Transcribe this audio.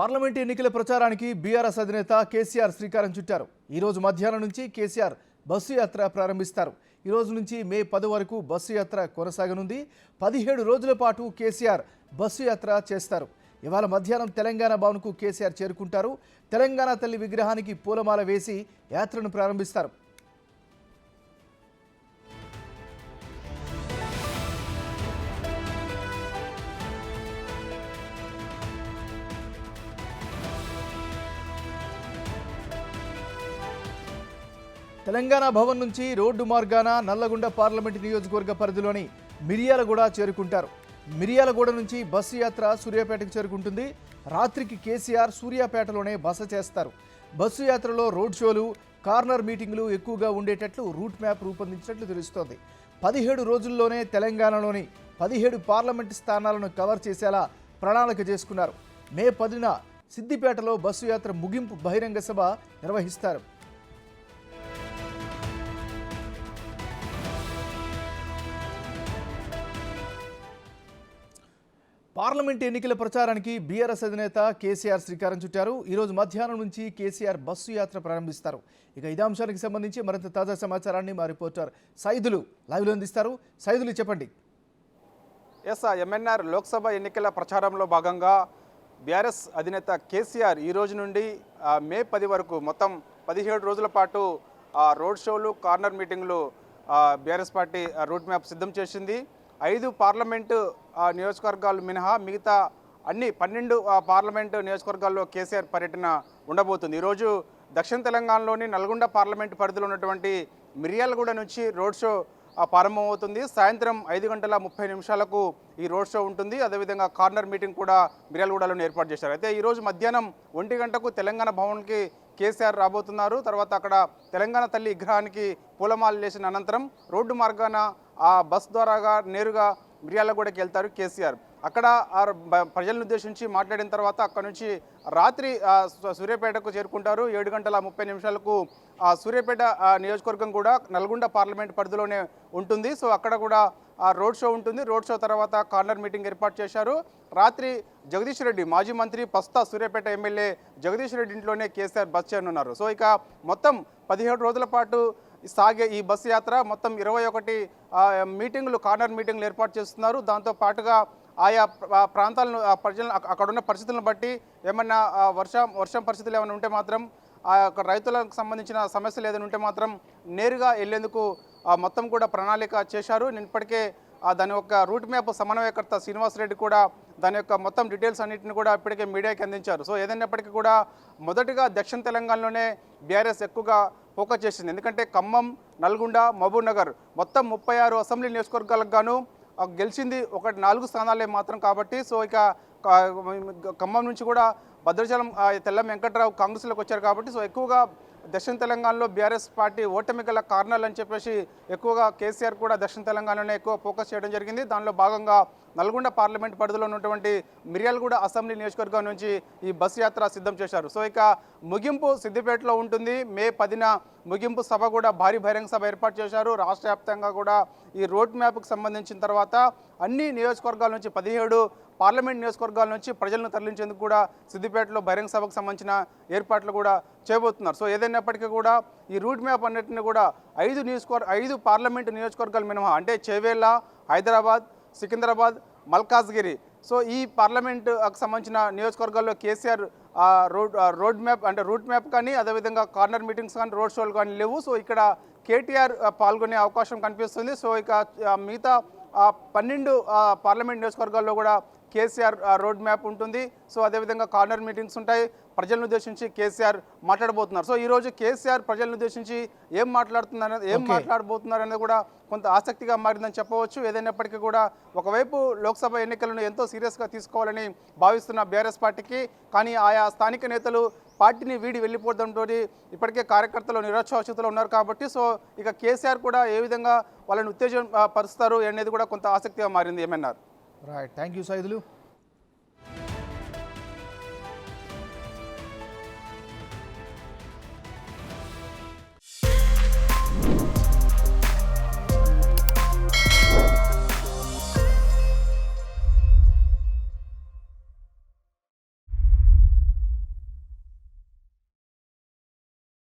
Parliament ఎన్నికల ప్రచారానికి BRS అధినేత కేసీఆర్ శ్రీకారం చుట్టారు. ఈ రోజు మధ్యాహ్నం నుంచి కేసీఆర్ బస్సు యాత్ర ప్రారంభిస్తారు. ఈ రోజు నుంచి మే 10 వరకు బస్సు యాత్ర కొనసాగనుంది. 17 రోజుల పాటు కేసీఆర్ బస్సు యాత్ర చేస్తారు. ఇవాళ మధ్యాహ్నం తెలంగాణ భవన్కు కేసీఆర్ చేరుకుంటారు. తెలంగాణ తల్లి విగ్రహానికి పూలమాల వేసి యాత్రను ప్రారంభిస్తారు. తెలంగాణ భవన్ నుంచి రోడ్డు మార్గాన నల్లగొండ పార్లమెంట్ నియోజకవర్గ పరిధిలోని మిర్యాలగూడ చేరుకుంటారు. మిర్యాలగూడ నుంచి బస్సు యాత్ర సూర్యాపేటకు చేరుకుంటుంది. రాత్రికి కేసీఆర్ సూర్యాపేటలోనే బస చేస్తారు. బస్సు యాత్రలో రోడ్ షోలు, కార్నర్ మీటింగులు ఎక్కువగా ఉండేటట్లు రూట్ మ్యాప్ రూపొందించినట్లు తెలుస్తోంది. 17 రోజుల్లోనే తెలంగాణలోని 17 పార్లమెంటు స్థానాలను కవర్ చేసేలా ప్రణాళిక చేసుకున్నారు. మే 10న సిద్దిపేటలో బస్సు యాత్ర ముగింపు బహిరంగ సభ నిర్వహిస్తారు. పార్లమెంట్ ఎన్నికల ప్రచారానికి బీఆర్ఎస్ అధినేత కేసీఆర్ శ్రీకారం చుట్టారు. ఈరోజు మధ్యాహ్నం నుంచి కేసీఆర్ బస్సు యాత్ర ప్రారంభిస్తారు. ఇక ఇదే అంశానికి సంబంధించి మరింత తాజా సమాచారాన్ని మా రిపోర్టర్ సైదులు లైవ్లో అందిస్తారు. సైదులు చెప్పండి. ఎంఎన్ఆర్ లోక్సభ ఎన్నికల ప్రచారంలో భాగంగా బీఆర్ఎస్ అధినేత కేసీఆర్ ఈ రోజు నుండి మే 10 వరకు మొత్తం 17 రోజుల పాటు రోడ్ షోలు, కార్నర్ మీటింగ్లు బీఆర్ఎస్ పార్టీ రూట్ మ్యాప్ సిద్ధం చేసింది. 5 పార్లమెంటు నియోజకవర్గాలు మినహా మిగతా అన్ని 12 పార్లమెంటు నియోజకవర్గాల్లో కేసీఆర్ పర్యటన ఉండబోతుంది. ఈరోజు దక్షిణ తెలంగాణలోని నల్గొండ పార్లమెంటు పరిధిలో ఉన్నటువంటి మిర్యాలగూడ నుంచి రోడ్ షో ప్రారంభమవుతుంది. సాయంత్రం 5:30 ఈ రోడ్ షో ఉంటుంది. అదేవిధంగా కార్నర్ మీటింగ్ కూడా మిర్యాలగూడలోనే ఏర్పాటు చేశారు. అయితే ఈరోజు మధ్యాహ్నం 1 గంటకు తెలంగాణ భవన్కి కేసీఆర్ రాబోతున్నారు. తర్వాత అక్కడ తెలంగాణ తల్లి విగ్రహానికి పూలమాల వేసిన అనంతరం రోడ్డు మార్గాన బస్ ద్వారాగా నేరుగా మిర్యాలగూడకి వెళ్తారు కేసీఆర్. అక్కడ ప్రజలను ఉద్దేశించి మాట్లాడిన తర్వాత అక్కడ నుంచి రాత్రి సూర్యాపేటకు చేరుకుంటారు. 7:30 సూర్యాపేట నియోజకవర్గం కూడా నల్గొండ పార్లమెంట్ పరిధిలోనే ఉంటుంది. సో అక్కడ కూడా రోడ్ షో ఉంటుంది. రోడ్ షో తర్వాత కార్నర్ మీటింగ్ ఏర్పాటు చేశారు. రాత్రి జగదీష్ రెడ్డి, మాజీ మంత్రి, ప్రస్తుత సూర్యాపేట ఎమ్మెల్యే జగదీష్ రెడ్డి ఇంట్లోనే కేసీఆర్ బస్ చేయనున్నారు. సో ఇక మొత్తం 17 రోజుల పాటు సాగే ఈ బస్సు యాత్ర మొత్తం 21 మీటింగులు, కార్నర్ మీటింగ్లు ఏర్పాటు చేస్తున్నారు. దాంతో పాటుగా ఆయా ప్రాంతాలను ప్రజలను అక్కడున్న పరిస్థితులను బట్టి ఏమన్నా వర్షం పరిస్థితులు ఏమైనా ఉంటే మాత్రం రైతులకు సంబంధించిన సమస్యలు ఏదైనా ఉంటే మాత్రం నేరుగా వెళ్లేందుకు మొత్తం కూడా ప్రణాళిక చేశారు. ఇప్పటికే దాని యొక్క రూట్ మ్యాప్ సమన్వయకర్త శ్రీనివాసరెడ్డి కూడా దాని యొక్క మొత్తం డీటెయిల్స్ అన్నింటిని కూడా ఇప్పటికే మీడియాకి అందించారు. సో ఏదైనప్పటికీ కూడా మొదటిగా దక్షిణ తెలంగాణలోనే బీఆర్ఎస్ ఎక్కువగా ఫోకస్ చేసింది. ఎందుకంటే ఖమ్మం, నల్గొండ, మహబూబ్ నగర్ మొత్తం 36 అసెంబ్లీ నియోజకవర్గాలకు గాను గెలిచింది 4 స్థానాలే మాత్రం కాబట్టి సో ఇక ఖమ్మం నుంచి కూడా భద్రాచలం తెల్లం వెంకట్రావు కాంగ్రెస్లోకి వచ్చారు కాబట్టి సో ఎక్కువగా దక్షిణ తెలంగాణలో బీఆర్ఎస్ పార్టీ ఓటమి గల కారణాలు అని చెప్పేసి ఎక్కువగా కేసీఆర్ కూడా దక్షిణ తెలంగాణలోనే ఎక్కువ ఫోకస్ చేయడం జరిగింది. దానిలో భాగంగా నల్గొండ పార్లమెంట్ పరిధిలో ఉన్నటువంటి మిర్యాలగూడ అసెంబ్లీ నియోజకవర్గం నుంచి ఈ బస్సు యాత్ర సిద్ధం చేశారు. సో ఇక ముగింపు సిద్దిపేటలో ఉంటుంది. మే 10న ముగింపు సభ కూడా భారీ బహిరంగ సభ ఏర్పాటు చేశారు. రాష్ట్ర వ్యాప్తంగా కూడా ఈ రోడ్ మ్యాప్కి సంబంధించిన తర్వాత అన్ని నియోజకవర్గాల నుంచి 17 పార్లమెంట్ నియోజకవర్గాల నుంచి ప్రజలను తరలించేందుకు కూడా సిద్దిపేటలో బహిరంగ సభకు సంబంధించిన ఏర్పాట్లు కూడా చేయబోతున్నారు. సో ఏదైనప్పటికీ కూడా ఈ రూట్ మ్యాప్ అన్నింటినీ కూడా 5 పార్లమెంటు నియోజకవర్గాలు మినహా అంటే చేవేళ్ళ, హైదరాబాద్, సికింద్రాబాద్, మల్కాజ్గిరి సో ఈ పార్లమెంటుకు సంబంధించిన నియోజకవర్గాల్లో కేసీఆర్ రోడ్ మ్యాప్ అంటే రూట్ మ్యాప్ కానీ అదేవిధంగా కార్నర్ మీటింగ్స్ కానీ రోడ్ షోలు కానీ లేవు. సో ఇక్కడ కేటీఆర్ పాల్గొనే అవకాశం కనిపిస్తుంది. సో ఇక మిగతా 12 పార్లమెంట్ నియోజకవర్గాల్లో కూడా కేసీఆర్ రోడ్ మ్యాప్ ఉంటుంది. సో అదేవిధంగా కార్నర్ మీటింగ్స్ ఉంటాయి. ప్రజలను ఉద్దేశించి కేసీఆర్ మాట్లాడబోతున్నారు. సో ఈరోజు కేసీఆర్ ప్రజలను ఉద్దేశించి ఏం మాట్లాడబోతున్నారు అనేది కూడా కొంత ఆసక్తిగా మారిందని చెప్పవచ్చు. ఏదైనప్పటికీ కూడా ఒకవైపు లోక్సభ ఎన్నికలను ఎంతో సీరియస్గా తీసుకోవాలని భావిస్తున్న బీఆర్ఎస్ పార్టీకి కానీ ఆయా స్థానిక నేతలు పార్టీని వీడి వెళ్ళిపోవడంతో ఇప్పటికే కార్యకర్తలు నిరాశాస్థితిలో ఉన్నారు కాబట్టి సో ఇక కేసీఆర్ కూడా ఏ విధంగా వాళ్ళని ఉత్తేజం పరుస్తారు అనేది కూడా కొంత ఆసక్తిగా మారింది. ఏమన్నారు? Right, thank you Saidulu.